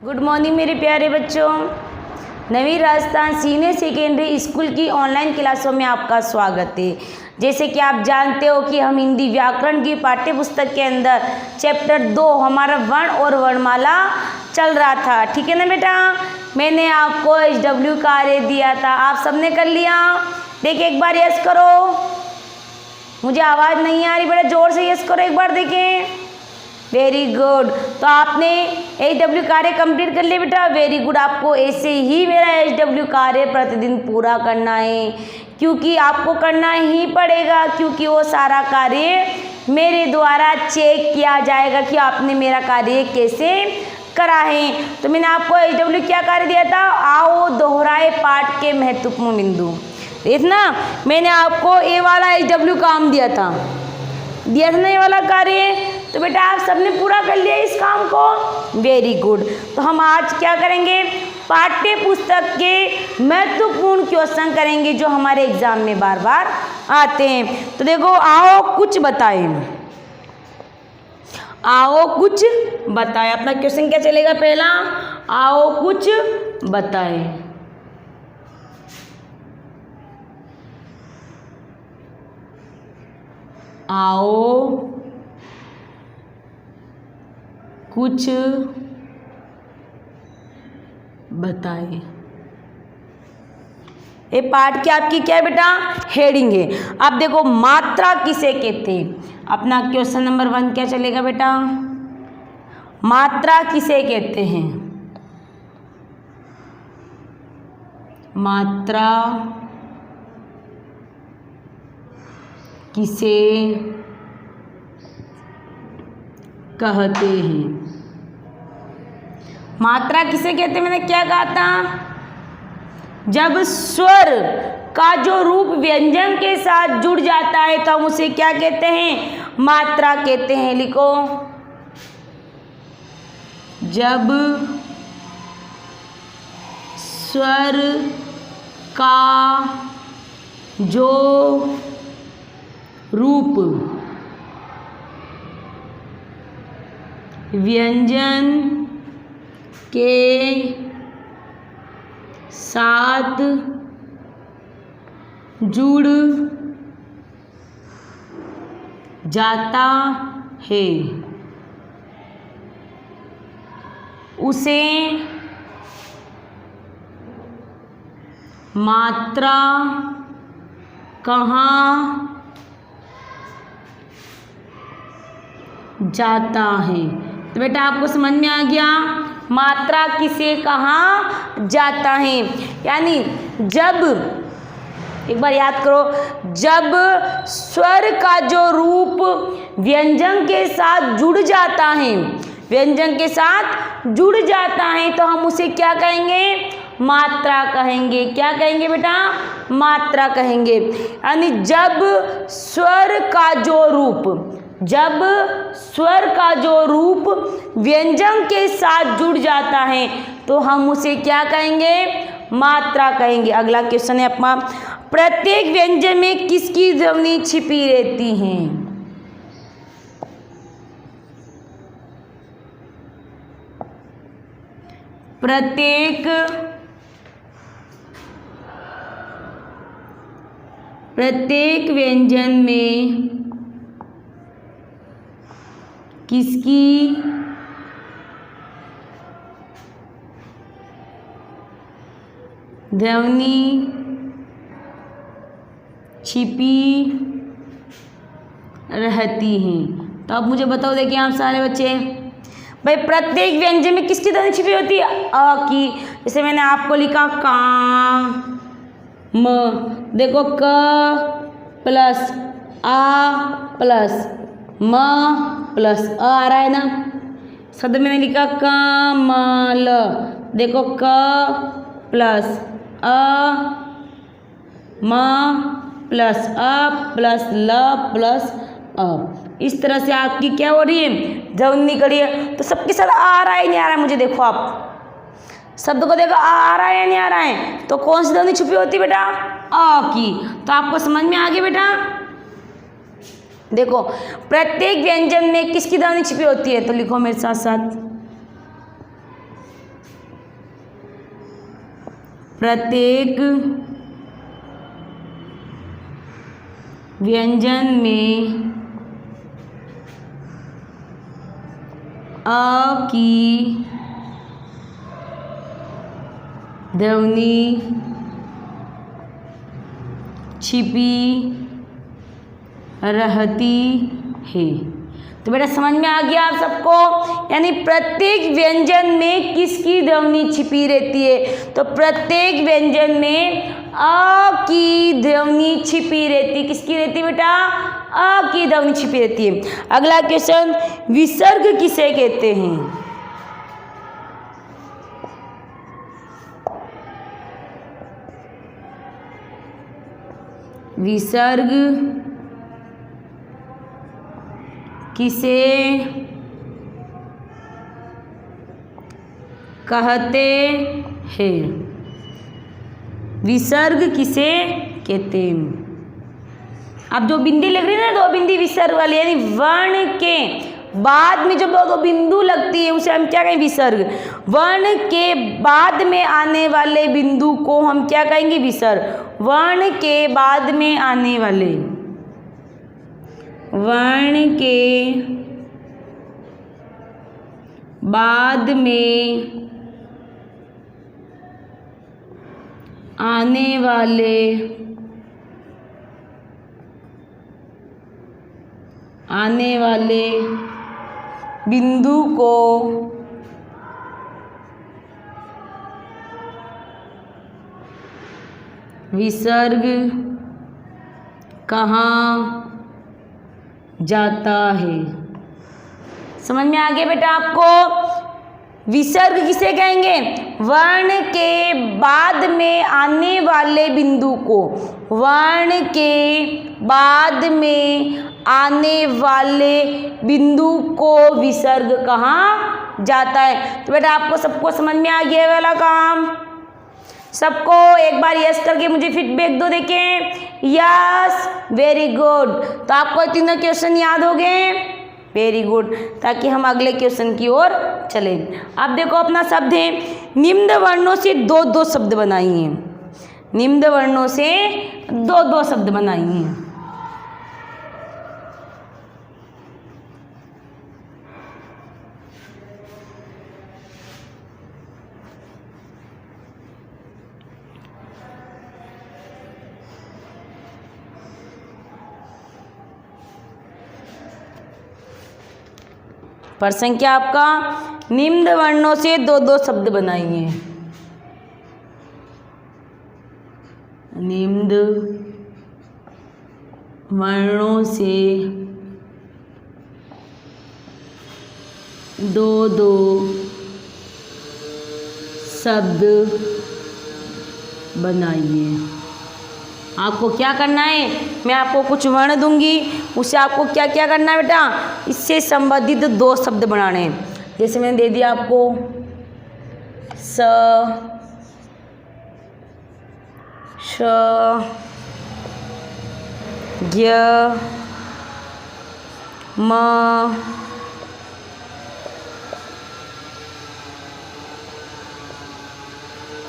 Good morning मेरे प्यारे बच्चों। नवीन राजस्थान सीनियर सेकेंडरी स्कूल की ऑनलाइन क्लासों में आपका स्वागत है। जैसे कि आप जानते हो कि हम हिंदी व्याकरण की पाठ्य पुस्तक के अंदर चैप्टर 2 हमारा वर्ण और वर्णमाला चल रहा था। ठीक है ना बेटा। मैंने आपको HW कार्य दिया था, आप सबने कर लिया। देखिए एक बार यस करो। मुझे आवाज़ नहीं आ रही, बड़ा जोर से यस करो एक बार। देखें, वेरी गुड। तो आपने HW कार्य कंप्लीट कर लिया बेटा, वेरी गुड। आपको ऐसे ही मेरा HW कार्य प्रतिदिन पूरा करना है, क्योंकि आपको करना ही पड़ेगा, क्योंकि वो सारा कार्य मेरे द्वारा चेक किया जाएगा कि आपने मेरा कार्य कैसे करा है। तो मैंने आपको HW क्या कार्य दिया था, आओ दोहराए पाठ के महत्वपूर्ण बिंदु। देखना, मैंने आपको ये वाला HW काम दिया था ना, ये वाला कार्य। तो बेटा आप सबने पूरा कर लिया इस काम को, वेरी गुड। तो हम आज क्या करेंगे, पाठ्य पुस्तक के महत्वपूर्ण क्वेश्चन करेंगे जो हमारे एग्जाम में बार बार आते हैं। तो देखो, आओ कुछ बताएं, आओ कुछ बताएं। अपना क्वेश्चन क्या चलेगा, पहला आओ कुछ बताएं। आओ कुछ बताएं। ये पाठ की आपकी क्या है बेटा, हेडिंग है। अब देखो, मात्रा किसे कहते हैं। अपना क्वेश्चन नंबर 1 क्या चलेगा बेटा, मात्रा किसे कहते हैं। मात्रा किसे कहते हैं। मात्रा किसे कहते हैं, मैंने क्या कहा था, जब स्वर का जो रूप व्यंजन के साथ जुड़ जाता है तो हम उसे क्या कहते हैं, मात्रा कहते हैं। लिखो, जब स्वर का जो रूप व्यंजन के साथ जुड़ जाता है उसे मात्रा कहा जाता है। तो बेटा आपको समझ में आ गया, मात्रा किसे कहा जाता है। यानी जब, एक बार याद करो, जब स्वर का जो रूप व्यंजन के साथ जुड़ जाता है, व्यंजन के साथ जुड़ जाता है तो हम उसे क्या कहेंगे, मात्रा कहेंगे। क्या कहेंगे बेटा, मात्रा कहेंगे। यानी जब स्वर का जो रूप, जब स्वर का जो रूप व्यंजन के साथ जुड़ जाता है तो हम उसे क्या कहेंगे, मात्रा कहेंगे। अगला क्वेश्चन है अपना, प्रत्येक व्यंजन में किसकी ध्वनि छिपी रहती है। प्रत्येक व्यंजन में किसकी ध्वनि छिपी रहती है। तो अब मुझे बताओ, देखिए आप सारे बच्चे, भाई प्रत्येक व्यंजन में किसकी ध्वनि छिपी होती है, अ की। जैसे मैंने आपको लिखा का म, देखो क प्लस आ प्लस म प्लस अ आ रहा है ना। शब्द मैंने लिखा कमल, देखो क प्लस अ म प्लस अ प्लस ल प्लस अ। इस तरह से आपकी क्या हो रही है, ध्वनि निकल रही है। तो सबके साथ आ रहा है नहीं आ रहा है, मुझे देखो, आप शब्द को देखो, आ रहा है या नहीं आ रहा है। तो कौन सी ध्वनि छुपी होती है बेटा, अ की। तो आपको समझ में आ गया बेटा। देखो, प्रत्येक व्यंजन में किसकी ध्वनि छिपी होती है, तो लिखो मेरे साथ साथ, प्रत्येक व्यंजन में अ की ध्वनि छिपी रहती है। तो बेटा समझ में आ गया आप सबको, यानी प्रत्येक व्यंजन में किसकी ध्वनि छिपी रहती है? तो प्रत्येक व्यंजन में अ की ध्वनि छिपी रहती, किसकी रहती बेटा? अ की ध्वनि छिपी रहती है। अगला क्वेश्चन, विसर्ग किसे कहते हैं? विसर्ग किसे कहते हैं? विसर्ग किसे कहते हैं? अब जो बिंदी लग रही है ना, दो बिंदी विसर्ग वाली, यानी वर्ण के बाद में जो दो बिंदु लगती है उसे हम क्या कहेंगे? विसर्ग। वर्ण के बाद में आने वाले बिंदु को हम क्या कहेंगे? विसर्ग। वर्ण के बाद में आने वाले, वर्ण के बाद में आने वाले बिंदु को विसर्ग कहा जाता है। समझ में आ गया बेटा आपको? विसर्ग किसे कहेंगे? वर्ण के बाद में आने वाले बिंदु को, वर्ण के बाद में आने वाले बिंदु को विसर्ग कहा जाता है। तो बेटा आपको सबको समझ में आ गया वाला काम? सबको एक बार यस करके मुझे फीडबैक दो, देखें। Yes, very good. तो आपको तीनों क्वेश्चन याद हो गए? वेरी गुड, ताकि हम अगले क्वेश्चन की ओर चले। अब देखो अपना शब्द है, निम्न वर्णों से दो दो शब्द बनाइए। निम्न वर्णों से दो दो शब्द बनाइए। प्रश्न क्या आपका? निम्न वर्णों से दो दो शब्द बनाइए। निम्न वर्णों से दो दो शब्द बनाइए। आपको क्या करना है? मैं आपको कुछ वर्ण दूंगी, उससे आपको क्या क्या करना है बेटा? इससे संबंधित दो शब्द बनाने हैं। जैसे मैंने दे दिया आपको स, श, ज्ञ, म,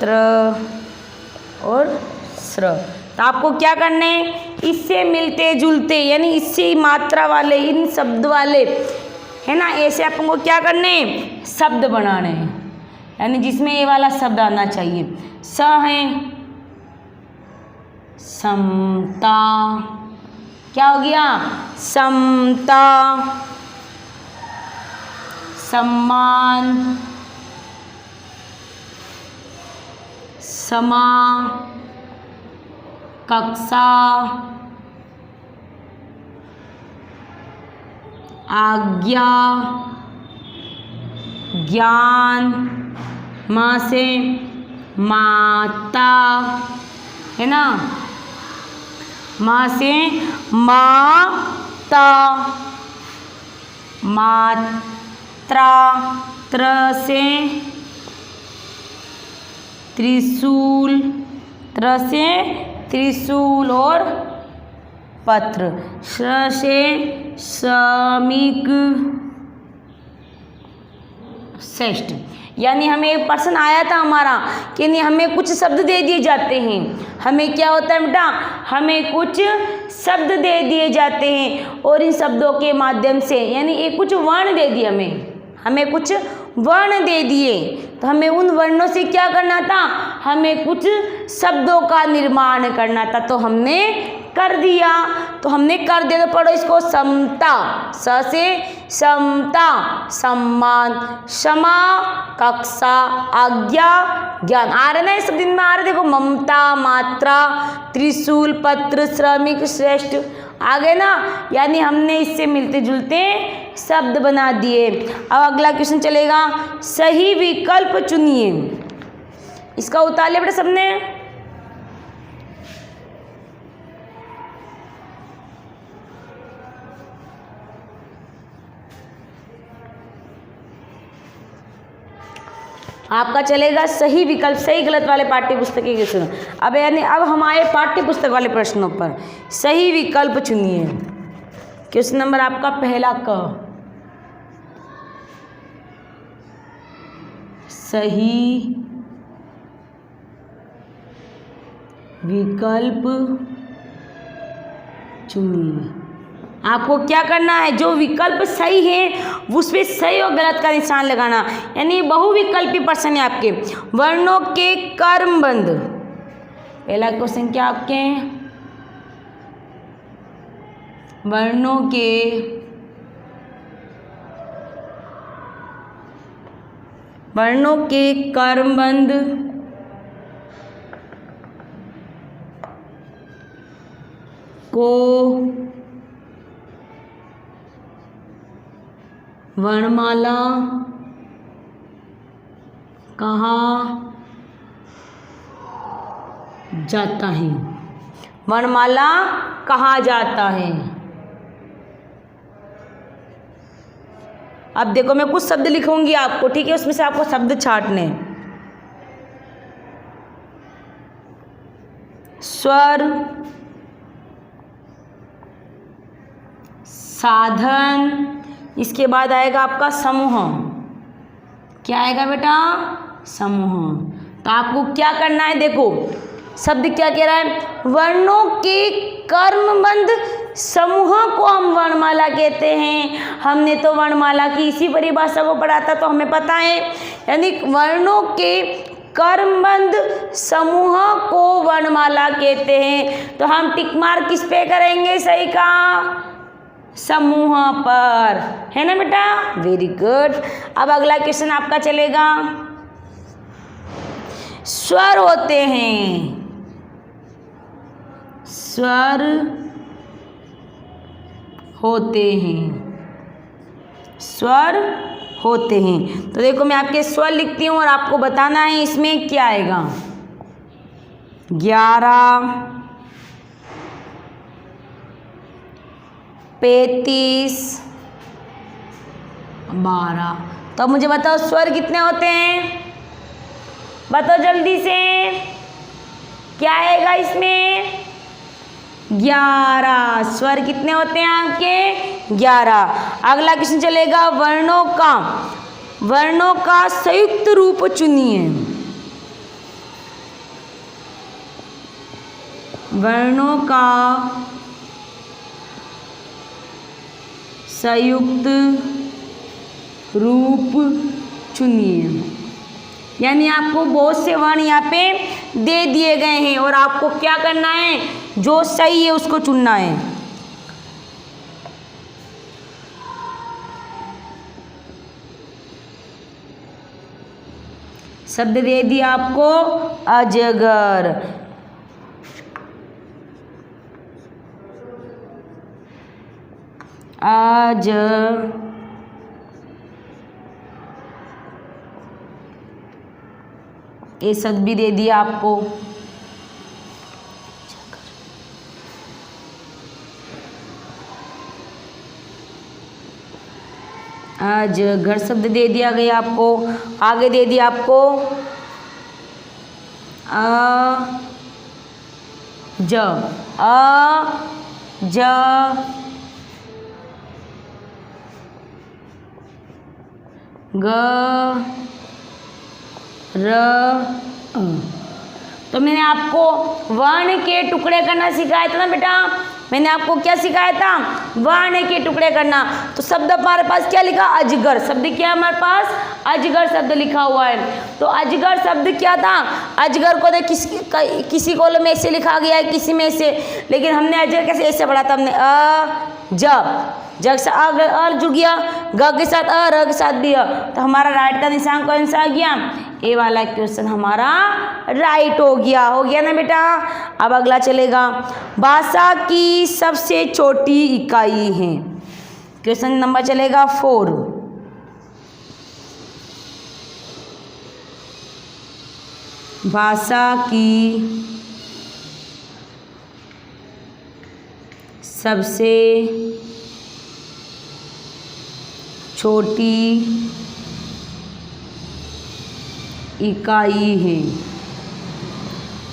त्र और स्र। तो आपको क्या करना है? इससे मिलते जुलते, यानी इससे मात्रा वाले, इन शब्द वाले, है ना, ऐसे आपको क्या करने हैं? शब्द बनाने हैं, यानी जिसमें ये वाला शब्द आना चाहिए। स है समता, क्या हो गया? समता, सम्मान, समा, कक्षा, आज्ञा, ज्ञान, माँ से माता, है ना, माँ से माता, मात्रा, त्र से त्रिशूल, त्र से त्रिशूल और पत्र, श्र से श्रमिक, श्रेष्ठ। यानी हमें एक पर्सन आया था हमारा कि नहीं, हमें कुछ शब्द दे दिए जाते हैं। हमें क्या होता है बेटा, हमें कुछ शब्द दे दिए जाते हैं और इन शब्दों के माध्यम से यानी एक कुछ वर्ण दे दिए हमें कुछ वर्ण दे दिए, तो हमें उन वर्णों से क्या करना था, हमें कुछ शब्दों का निर्माण करना था। तो हमने कर दिया, तो पढ़ो इसको। समता, स से समता, सम्मान, क्षमा, कक्षा, आज्ञा, ज्ञान। आ रहे ना ये सब दिन में आ रहे, देखो ममता, मात्रा, त्रिशूल, पत्र, श्रमिक, श्रेष्ठ, आ गए ना। यानी हमने इससे मिलते जुलते शब्द बना दिए। अब अगला क्वेश्चन चलेगा, सही विकल्प चुनिए। इसका उतार लिया बेटा सबने। आपका चलेगा सही विकल्प, सही गलत वाले पाठ्य पुस्तक के क्वेश्चन। अब यानी अब हमारे पाठ्य पुस्तक वाले प्रश्नों पर सही विकल्प चुनिए। क्वेश्चन नंबर आपका पहला क, सही विकल्प चुनिए। आपको क्या करना है, जो विकल्प सही है उसमें सही और गलत का निशान लगाना। यानी बहुविकल्पी प्रश्न है आपके। वर्णों के कर्मबंध, पहला क्वेश्चन क्या आपके, वर्णों के कर्मबंध को वर्णमाला कहा जाता है। वर्णमाला कहा जाता है। अब देखो मैं कुछ शब्द लिखूंगी आपको, ठीक है, उसमें से आपको शब्द छांटने। स्वर, साधन, इसके बाद आएगा आपका समूह। क्या आएगा बेटा, समूह। तो आपको क्या करना है, देखो शब्द क्या कह रहा है, वर्णों के कर्मबंध समूह को हम वर्णमाला कहते हैं। हमने तो वर्णमाला की इसी परिभाषा को पढ़ा था, तो हमें पता है। यानी वर्णों के कर्मबंध समूह को वर्णमाला कहते हैं। तो हम टिक मार्क किस पे करेंगे, सही का, समूह पर, है ना बेटा, वेरी गुड। अब अगला क्वेश्चन आपका चलेगा, स्वर होते हैं, स्वर होते हैं, स्वर होते हैं। तो देखो मैं आपके स्वर लिखती हूँ और आपको बताना है इसमें क्या आएगा। 11, 35, 12। तो मुझे बताओ स्वर कितने होते हैं, बताओ जल्दी से, क्या आएगा इसमें, 11। स्वर कितने होते हैं आपके, 11। अगला क्वेश्चन चलेगा, वर्णों का संयुक्त रूप चुनिए। वर्णों का संयुक्त रूप चुनिए। यानी आपको बहुत से वर्ण यहाँ पे दे दिए गए हैं और आपको क्या करना है, जो सही है उसको चुनना है। शब्द दे दिया आपको, अजगर, आज, ये शब्द भी दे दिया आपको। आज घर शब्द दे दिया गया आपको। आगे दे दिया आपको ज, ग, तो मैंने आपको वर्ण के टुकड़े करना सिखाया था ना बेटा, मैंने आपको क्या सिखाया था, वर्ण के टुकड़े करना। तो शब्द हमारे पास क्या लिखा, अजगर। शब्द क्या है हमारे पास, अजगर शब्द लिखा हुआ है। तो अजगर शब्द क्या था, अजगर को देख किसी कॉलम में ऐसे लिखा गया है, किसी में ऐसे, लेकिन हमने अजगर कैसे ऐसे पढ़ा था, हमने जग से अ जुड़ गया, ग के साथ अ, र के साथ भी अ, तो हमारा राइट का निशान कौन सा आ गया, ए वाला क्वेश्चन हमारा राइट हो गया ना बेटा। अब अगला चलेगा, भाषा की सबसे छोटी इकाई है। क्वेश्चन नंबर चलेगा 4। भाषा की सबसे छोटी इकाई है।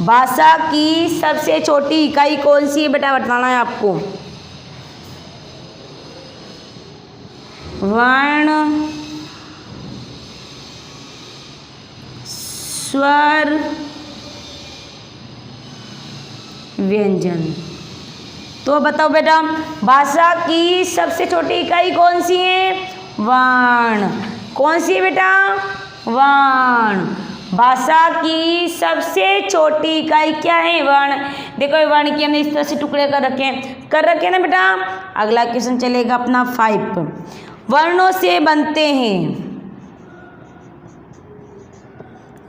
भाषा की सबसे छोटी इकाई कौन सी है बेटा, बताना है आपको। वर्ण, स्वर, व्यंजन। तो बताओ बेटा, भाषा की सबसे छोटी इकाई कौन सी है, वर्ण। कौन सी है बेटा, वर्ण। भाषा की सबसे छोटी इकाई क्या है, वर्ण। देखो ये वर्ण के हमने इस तरह से टुकड़े कर रखे ना बेटा। अगला क्वेश्चन चलेगा अपना 5। वर्णों से बनते हैं,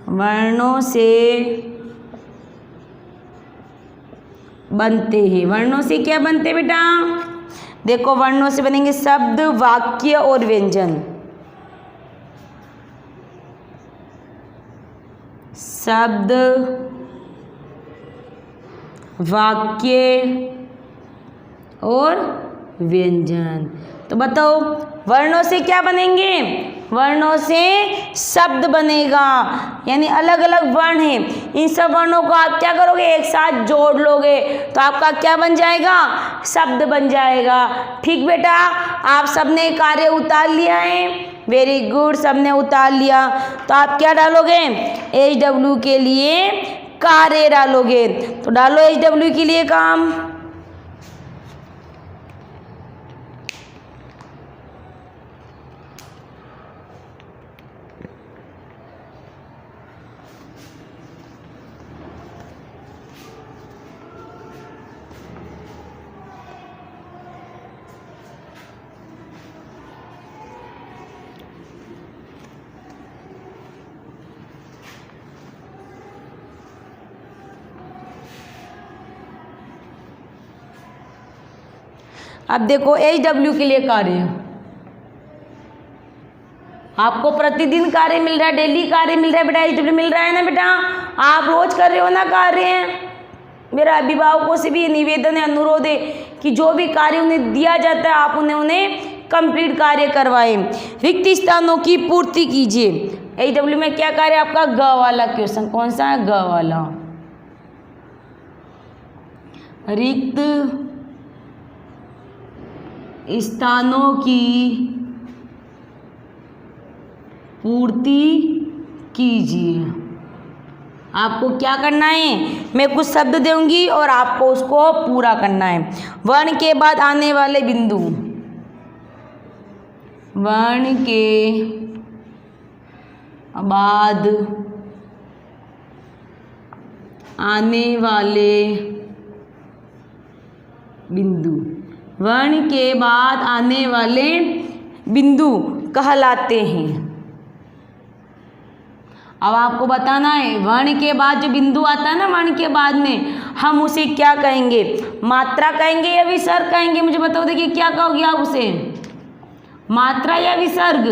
वर्णों से बनते हैं। वर्णों से क्या बनते हैं बेटा, देखो वर्णों से बनेंगे शब्द, वाक्य और व्यंजन। शब्द, वाक्य और व्यंजन। तो बताओ वर्णों से क्या बनेंगे, वर्णों से शब्द बनेगा, यानी अलग अलग वर्ण हैं। इन सब वर्णों को आप क्या करोगे, एक साथ जोड़ लोगे तो आपका क्या बन जाएगा, शब्द बन जाएगा। ठीक बेटा, आप सबने कार्य उतार लिया है, वेरी गुड, सबने उतार लिया। तो आप क्या डालोगे, HW के लिए कार्य डालोगे। तो डालो HW के लिए काम। अब देखो HW के लिए कार्य, आपको प्रतिदिन कार्य मिल रहा है, डेली कार्य मिल रहा है बेटा, HW मिल रहा है ना बेटा। आप रोज कर रहे हो ना कार्य। मेरा अभिभावकों से भी ये निवेदन है, अनुरोध है कि जो भी कार्य उन्हें दिया जाता है आप उन्हें कंप्लीट कार्य करवाएं। रिक्त स्थानों की पूर्ति कीजिए। HW में क्या कार्य आपका, ग वाला क्वेश्चन। कौन सा है, ग वाला। रिक्त स्थानों की पूर्ति कीजिए। आपको क्या करना है, मैं कुछ शब्द दूंगी और आपको उसको पूरा करना है। वर्ण के बाद आने वाले बिंदु, वर्ण के बाद आने वाले बिंदु, वर्ण के बाद आने वाले बिंदु कहलाते हैं। अब आपको बताना है वर्ण के बाद जो बिंदु आता है ना, वर्ण के बाद में हम उसे क्या कहेंगे, मात्रा कहेंगे या विसर्ग कहेंगे। मुझे बताओ, देखिए क्या कहोगे आप उसे, मात्रा या विसर्ग।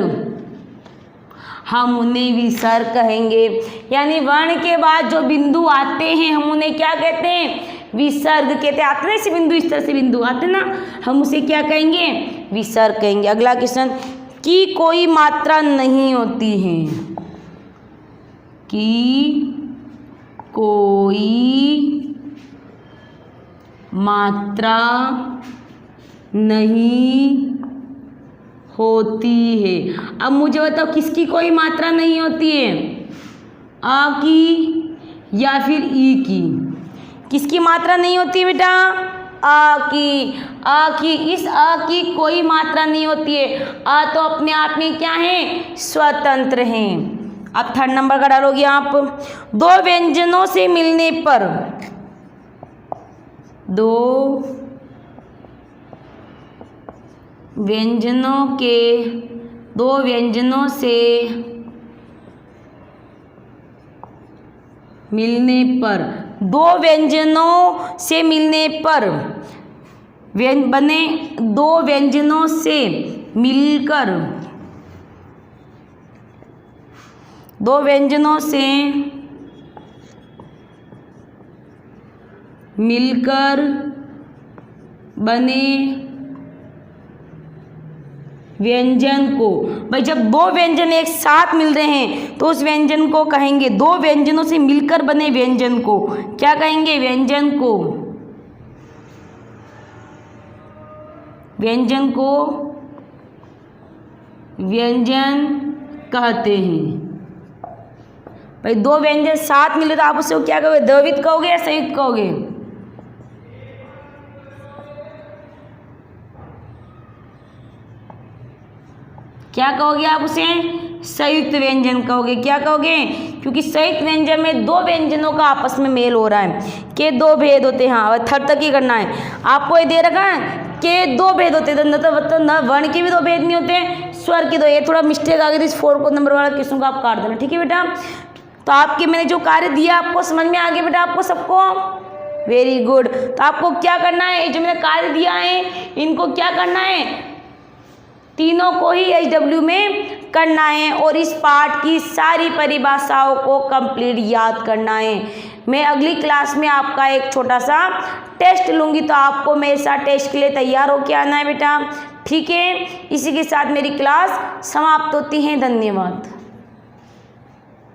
हम उन्हें विसर्ग कहेंगे। यानी वर्ण के बाद जो बिंदु आते हैं हम उन्हें क्या कहते हैं, विसर्ग कहते हैं। आते ना ऐसे बिंदु, इस तरह से बिंदु आते ना, हम उसे क्या कहेंगे, विसर्ग कहेंगे। अगला क्वेश्चन, की कोई मात्रा नहीं होती है, की कोई मात्रा नहीं होती है। अब मुझे बताओ किसकी कोई मात्रा नहीं होती है, आ की या फिर ई की। किसकी मात्रा नहीं होती है बेटा? आ की। आ की, इस आ की कोई मात्रा नहीं होती है। आ तो अपने आप में क्या है? स्वतंत्र हैं। अब थर्ड नंबर का डालोगे आप। दो व्यंजनों से मिलने पर, दो व्यंजनों से मिलने पर, दो व्यंजनों से मिलने पर बने, दो व्यंजनों से मिलकर, दो व्यंजनों से मिलकर बने व्यंजन को, भाई जब दो व्यंजन एक साथ मिल रहे हैं तो उस व्यंजन को कहेंगे, दो व्यंजनों से मिलकर बने व्यंजन को क्या कहेंगे? व्यंजन को, व्यंजन को व्यंजन कहते हैं। भाई दो व्यंजन साथ मिले तो आप उससे क्या कहोगे? द्वैवित कहोगे या संयुक्त कहोगे? क्या कहोगे आप उसे? संयुक्त व्यंजन कहोगे। क्या कहोगे? क्योंकि संयुक्त व्यंजन में दो व्यंजनों का आपस में मेल हो रहा है। के दो भेद होते हैं। हाँ, थर्ड तक ही करना है आपको। ये दे रखा है के दो भेद होते हैं, न वर्ण के भी दो भेद नहीं होते, स्वर के दो। ये थोड़ा मिस्टेक आ गई थी, इस 4 को नंबर वाला क्वेश्चन को आप काट देना, ठीक है बेटा। तो आपके मैंने जो कार्य दिया आपको समझ में आ गया बेटा आपको सबको? Very good. तो आपको क्या करना है? जो मैंने कार्य दिया है इनको क्या करना है? तीनों को ही HW में करना है और इस पाठ की सारी परिभाषाओं को कंप्लीट याद करना है। मैं अगली क्लास में आपका एक छोटा सा टेस्ट लूँगी, तो आपको मेरे साथ टेस्ट के लिए तैयार होकर आना है बेटा, ठीक है। इसी के साथ मेरी क्लास समाप्त होती है। धन्यवाद।